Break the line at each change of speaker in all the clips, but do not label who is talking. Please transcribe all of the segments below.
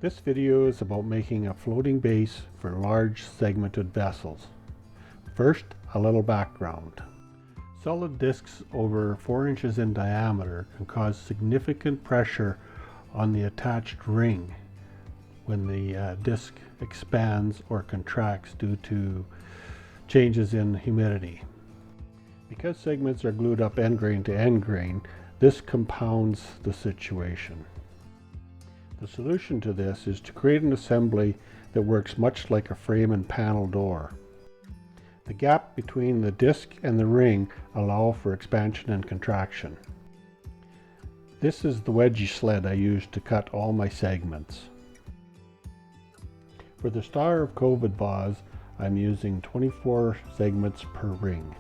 This video is about making a floating base for large segmented vessels. First, a little background. Solid discs over 4 inches in diameter can cause significant pressure on the attached ring when the disc expands or contracts due to changes in humidity. Because segments are glued up end grain to end grain, this compounds the situation. The solution to this is to create an assembly that works much like a frame and panel door. The gap between the disc and the ring allow for expansion and contraction. This is the wedgie sled I use to cut all my segments. For the Star of COVID vase, I'm using 24 segments per ring.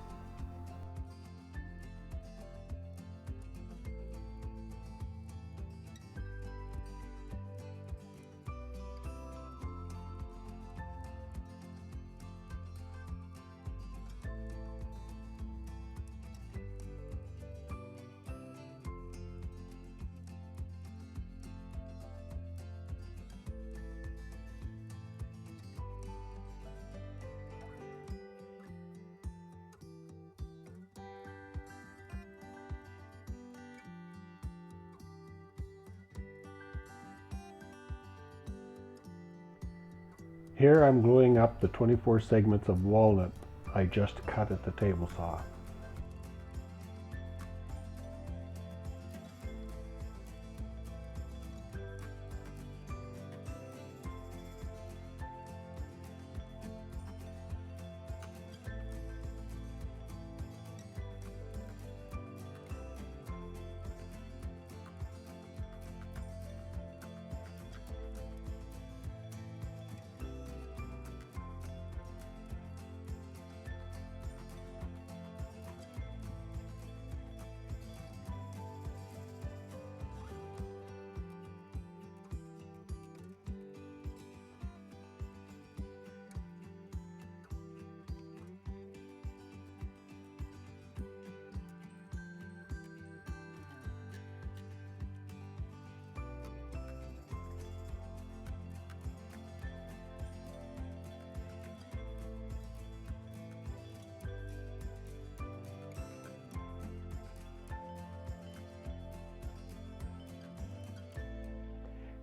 Here I'm gluing up the 24 segments of walnut I just cut at the table saw.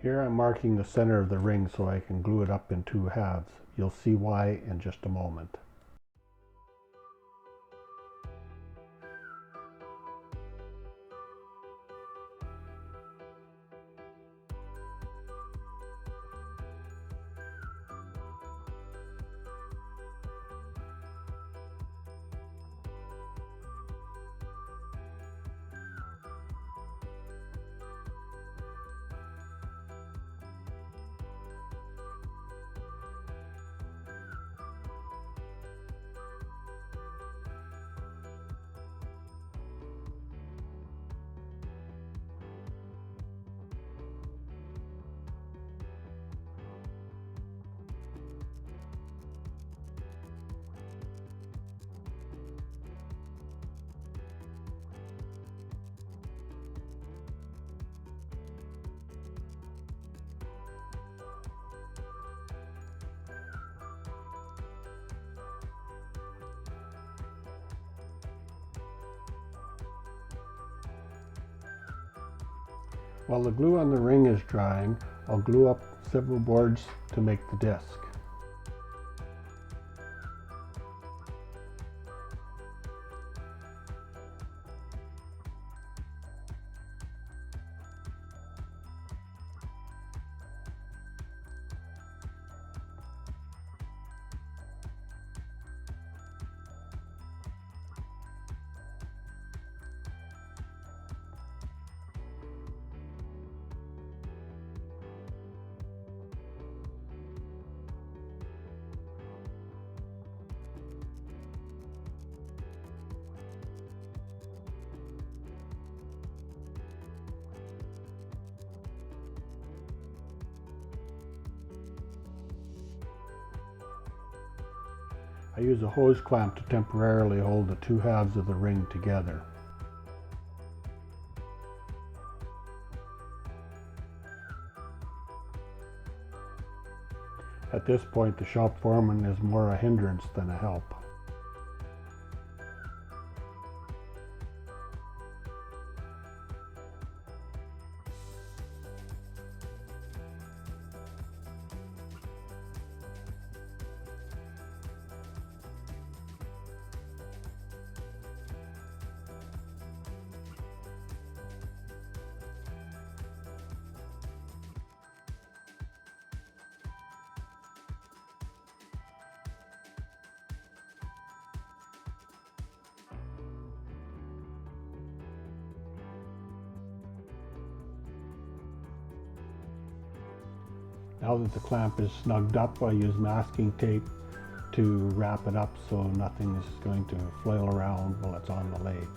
Here I'm marking the center of the ring so I can glue it up in 2 halves. You'll see why in just a moment. While the glue on the ring is drying, I'll glue up several boards to make the disc. I use a hose clamp to temporarily hold the 2 halves of the ring together. At this point, the shop foreman is more a hindrance than a help. Now that the clamp is snugged up, I use masking tape to wrap it up so nothing is going to flail around while it's on the lathe.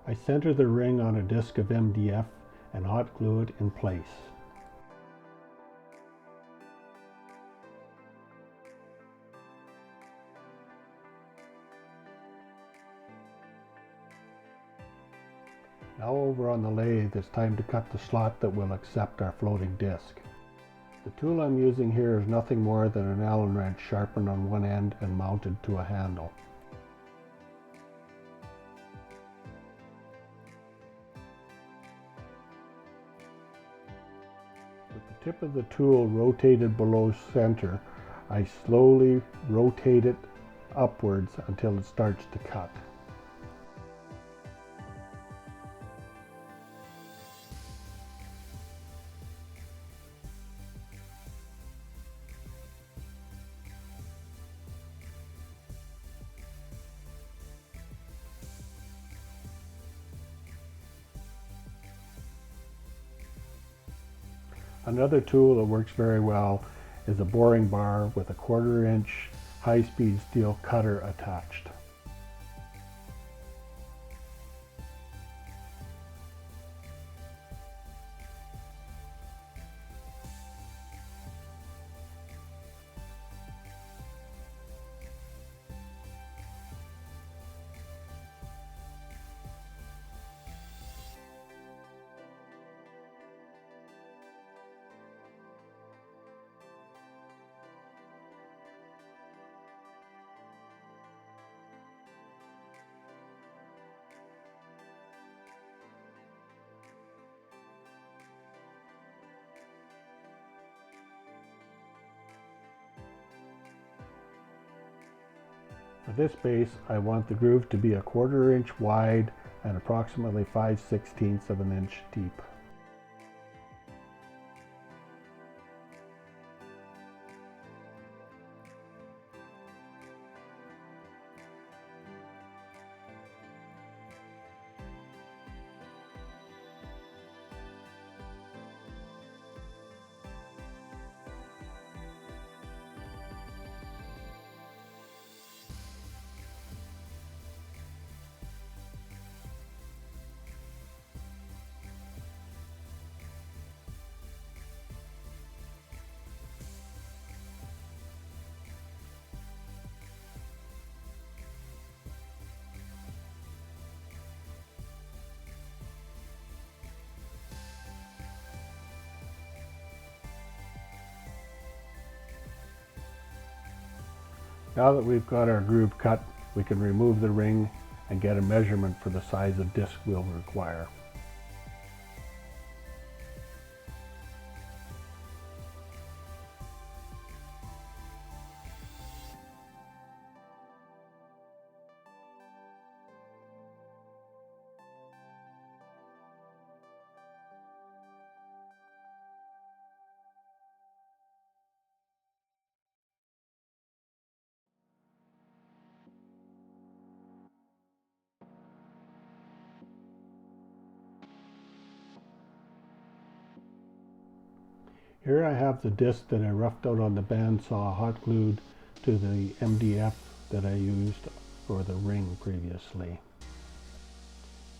I center the ring on a disc of MDF and hot glue it in place. Now over on the lathe, it's time to cut the slot that will accept our floating disc. The tool I'm using here is nothing more than an Allen wrench sharpened on one end and mounted to a handle. With the tip of the tool rotated below center, I slowly rotate it upwards until it starts to cut. Another tool that works very well is a boring bar with a 1/4 inch high-speed steel cutter attached. For this base, I want the groove to be a 1/4 inch wide and approximately 5/16 of an inch deep. Now that we've got our groove cut, we can remove the ring and get a measurement for the size of disc we'll require. Here I have the disc that I roughed out on the bandsaw hot glued to the MDF that I used for the ring previously.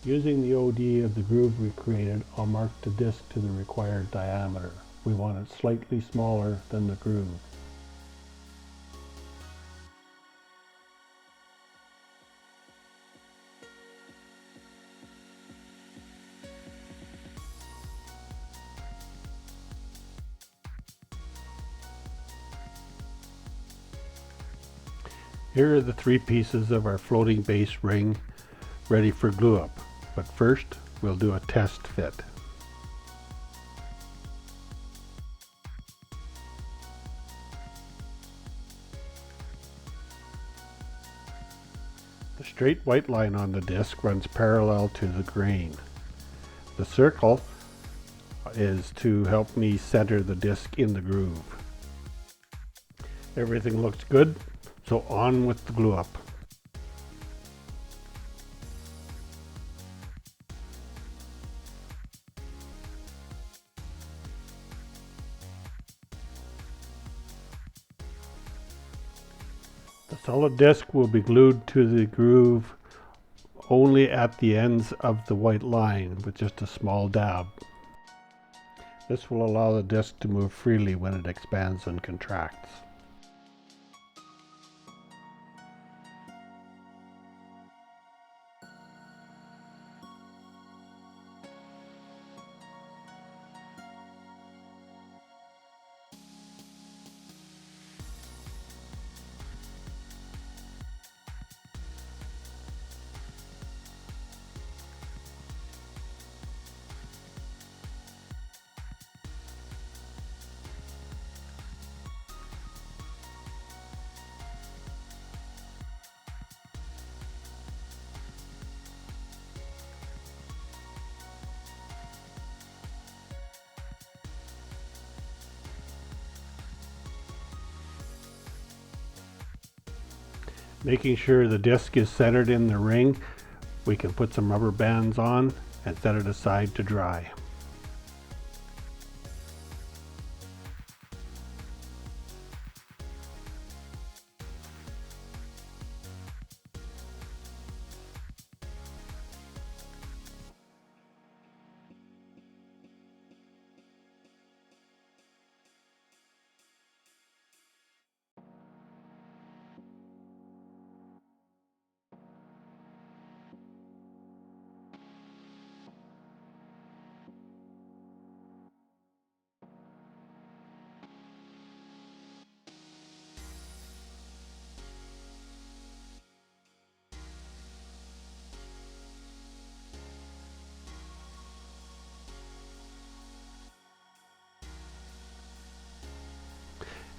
Using the OD of the groove we created, I'll mark the disc to the required diameter. We want it slightly smaller than the groove. Here are the 3 pieces of our floating base ring ready for glue up, but first we'll do a test fit. The straight white line on the disc runs parallel to the grain. The circle is to help me center the disc in the groove. Everything looks good, so on with the glue up. The solid disc will be glued to the groove only at the ends of the white line with just a small dab. This will allow the disc to move freely when it expands and contracts. Making sure the disc is centered in the ring, we can put some rubber bands on and set it aside to dry.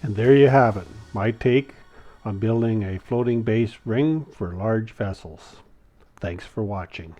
And there you have it, my take on building a floating base ring for large vessels. Thanks for watching.